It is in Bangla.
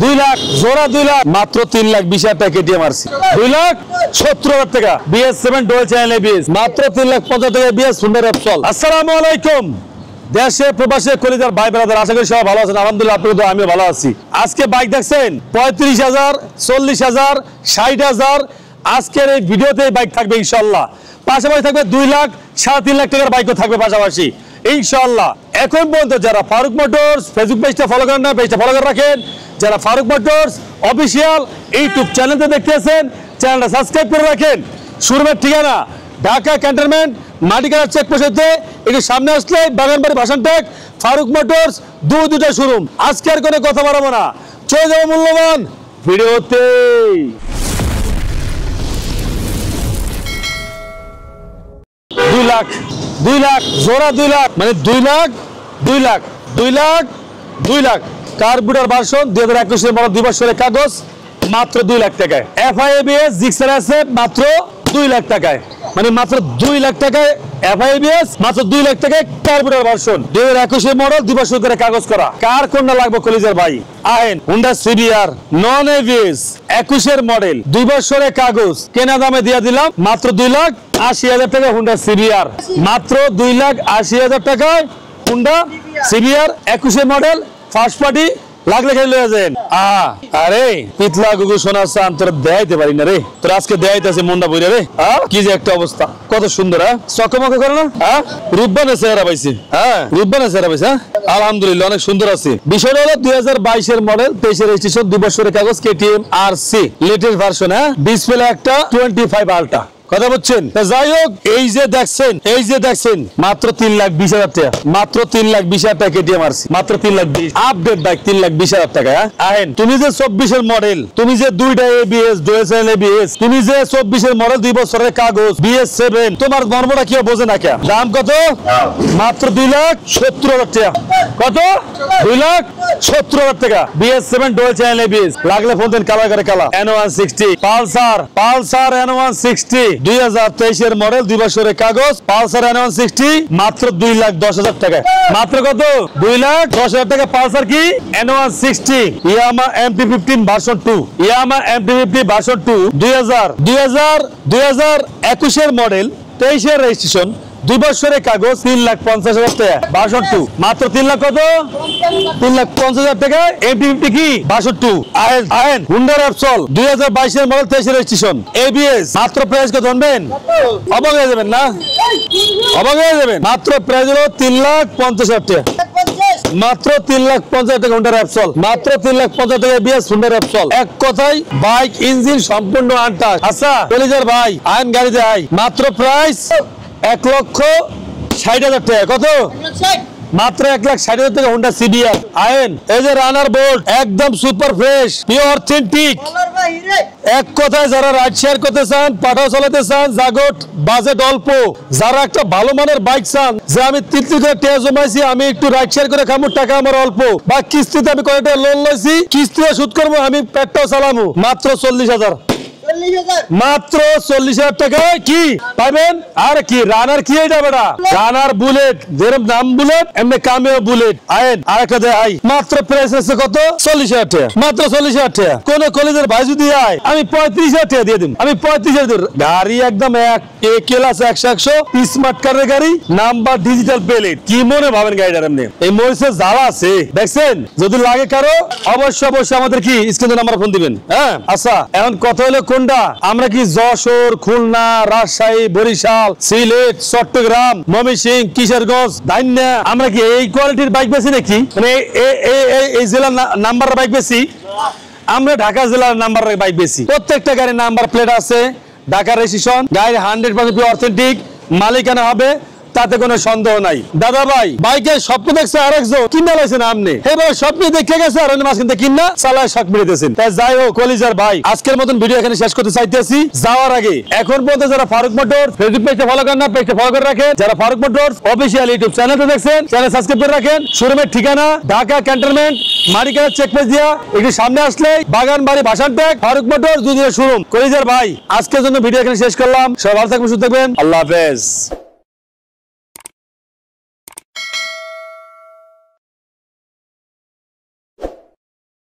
2 লাখ জোড়া 2 লাখ মাত্র 3,20,000 টাকা কেটিএম আরসি 2,70,000 টাকা BS7 ডুয়াল চ্যানেল ABS মাত্র 3,50,000 টাকা ABS Honda Repsol। আসসালামু আলাইকুম দেশে প্রবাসে কলিজার ভাই ব্রাদার, আশা করি সবাই ভালো আছেন। আলহামদুলিল্লাহ আপনাদের আমিও ভালো আছি। আজকে বাইক দেখছেন 35,000 40,000 60,000 আজকের এই ভিডিওতে বাইক থাকবে ইনশাআল্লাহ। পাশাপাশি থাকবে 2 লাখ 3.5 লাখ টাকার বাইকও থাকবে পাশাপাশি ইনশাআল্লাহ। এখন পর্যন্ত যারা ফারুক মোটরস ফেসবুক পেজটা ফলো করেন না, পেজটা ফলো করে রাখেন। যারা ফারুক মোটরস অফিসিয়াল ইউটিউব চ্যানেলতে দেখতেছেন, চ্যানেলটা সাবস্ক্রাইব করে রাখেন। শোরুমের ঠিকানা ঢাকা ক্যান্টনমেন্ট মাটিকানা চেকপোস্ট হতে একটু সামনে আসলে বাগানবাড়ি ভাসানটেক ফারুক মোটরস দুটা শোরুম। আজকে আর কোনো কথা বাড়াবো না, চলে যাবো মূল্যবান ভিডিওতে। দুই লাখ জোড়া 2 লাখ মানে 2 লাখ কার্বুরেটর ভার্সন 2021 এর মডেল 2 বছরের কাগজ মাত্র 2 লাখ টাকায়। FIABS জিক্সার আছে মাত্র 2 লাখ টাকায়, মানে মাত্র 2 লাখ টাকায় FIABS মাত্র 2 লাখ টাকায় কার্বুরেটর ভার্সন 2021 এর মডেল 2 বছর করে কাগজ করা। কার কোনটা লাগবে কলিজার ভাই? আহেন Honda CBR নন ABS 21 এর মডেল 2 বছরের কাগজ কেনা দামে দিয়ে দিলাম মাত্র 2,80,000 টাকা Honda CBR মাত্র 2,80,000 টাকায় Honda CBR 21 এর মডেল ফার্স্ট পার্টি লাগলে খেলে যাবেন। আরে পিতলা গুগু সোনা চান তোর দেখাইতে পারি না রে, তোর আজকে দেখাইতেছে মনটা বইরা রে। কি যে একটা অবস্থা, কত সুন্দর চকমক করে না, রূপবানের চেহারা পাইছি। রূপবানের চেহারা পাইছি। আলহামদুলিল্লাহ অনেক সুন্দর আছে। বিষয়টা হলো 2022 এর মডেল 23 এর রেজিস্ট্রেশন 2 বছরের কাগজ KTM RC latest version. Display একটা 25 আলট্রা, কথা বলছেন। যাই হোক, এই যে দেখছেন মাত্র 3,20,000 টাকা, মাত্র 3,20,000 টাকা KTM RC মাত্র 3,20,000 আপডেট বাইক 3,20,000 টাকা। আহেন তুমি যে 24 এর মডেল, তুমি যে 2টা ABS ডুয়াল চ্যানেল ABS, তুমি যে 24 এর মডেল 2 বছরের কাগজ BS7, তোমার মর্মটা কি বোঝে না কে? দাম কত? মাত্র 2,70,000 টাকা। কত? 2,70,000 টাকা BS7 ডুয়াল চ্যানেল ABS। লাগলে ফোন দেন, কালা করে কালা N160 পালসার N160 2023 এর মডেল 2 বছরের কাগজ পালসার N160 মাত্র 2,10,000 টাকা। মাত্র কত? 2,10,000 টাকা পালসার কি N160 ইয়ামা MT-15 ভার্সন 2, ইয়ামা MT-50 ভার্সন 2 2021 এর মডেল 23 এর রেজিস্ট্রেশন 2 বছরের কাগজ 3,50,000 টাকা ভার্সন 2 মাত্র 3 লাখ কত? 3,50,000 টাকা MT-50 কি ভার্সন 2। আহেন Honda Repsol 2022 এর মডেল 23 এর রেজিস্ট্রেশন ABS মাত্র প্রাইস কত জানবেন? অবাক হয়ে যাবেন না, অবাক হয়ে যাবেন। মাত্র প্রাইস হলো 3,50,000 টাকা, মাত্র 3,50,000 টাকা Honda Repsol মাত্র 3,50,000 টাকা ABS Honda Repsol। এক কথায় বাইক ইঞ্জিন সম্পূর্ণ আনটাচ। আচ্ছা কলিজার ভাই আইন গাড়িতে আই মাত্র প্রাইস 1,60,000 টাকা। কত? মাত্র 1,60,000 টাকা Honda CBR। আইন এই যে রানার বোল্ট একদম সুপার ফ্রেশ পিওর অথেন্টিক। এক কথায় যারা রাইড শেয়ার করতে চান, পাঠাও চালাতে চান, জাগট বাজেট অল্প, যারা একটা ভালো মানের বাইক চান, যে আমি 3 করে টাকা জমাইছি, আমি একটু রাইড শেয়ার করে খামু, টাকা আমার অল্প, বা কিস্তিতে আমি কয়েকটা লোন লইছি, কিস্তিতে সুদ করবো, আমি পেটটাও চালামু, মাত্র 40,000 মাত্র 40,000 টাকায় কি পাবেন? আর কি রানার কি এটা বেটা? রানার বুলেট, যেরকম নাম বুলেট এমনি কামেও বুলেট। আইন আরেকটা দেখাই মাত্র প্রাইস আছে কত? 40,000 টাকা, মাত্র 40,000 টাকা। কোন কলেজের ভাই যদি আয় আমি 35,000 টাকা দিয়ে দিম, আমি 35,000 গাড়ি একদম A ক্লাস 100 স্মার্ট কারের গাড়ি, নাম্বার ডিজিটাল প্লেট। কি মনে ভাবেন গাড়িটার? এমনি এই মরিচে জ্বালা আছে দেখছেন? যদি লাগে কারো অবশ্যই আমাদের কি স্ক্রিনে নাম্বার ফোন দিবেন। আচ্ছা এখন কথা হলো কোনটা? আমরা কি যশোর, খুলনা, রাজশাহী, বরিশাল, সিলেট, চট্টগ্রাম, ময়মনসিংহ, কিশোরগঞ্জ, ধাইনা, আমরা কি এই কোয়ালিটির বাইক বেশি নাকি? মানে এই জেলার নাম্বারের বাইক বেশি? আমরা ঢাকা জেলার নাম্বারের বাইক বেশি। প্রত্যেকটা গাড়ির নাম্বার প্লেট আছে, ঢাকা রেজিস্ট্রেশন, গাড়ি 100% অথেন্টিক, মালিকানা হবে, তাতে কোনো সন্দেহ নাই। দাদা ভাই বাইকের স্বপ্ন দেখছে আরেকজন, কিনা লাইছেন আপনি, এবার স্বপ্ন দেখে গেছে আর মাঝ কিনতে কিনা চালায় শখ মিলেতেছেন। তাই যাই হোক কলিজার ভাই আজকের মতন ভিডিও এখানে শেষ করতে চাইতেছি। যাওয়ার আগে এখন পর্যন্ত যারা ফারুক মোটরস ফেসবুক পেজটা ফলো করেন না, পেজটা ফলো করে রাখেন। যারা ফারুক মোটরস অফিসিয়াল ইউটিউব চ্যানেলটা দেখছেন, চ্যানেল সাবস্ক্রাইব করে রাখেন। শোরুমের ঠিকানা ঢাকা ক্যান্টনমেন্ট মারিকানা চেকপোস্ট দিয়া একটু সামনে আসলে বাগানবাড়ি ভাসানটেক ফারুক মোটরস দুদিনের শোরুম। কলিজার ভাই আজকের জন্য ভিডিও এখানে শেষ করলাম। সবাই ভালো থাকবেন, সুস্থ থাকবেন, আল্লাহ হাফেজ।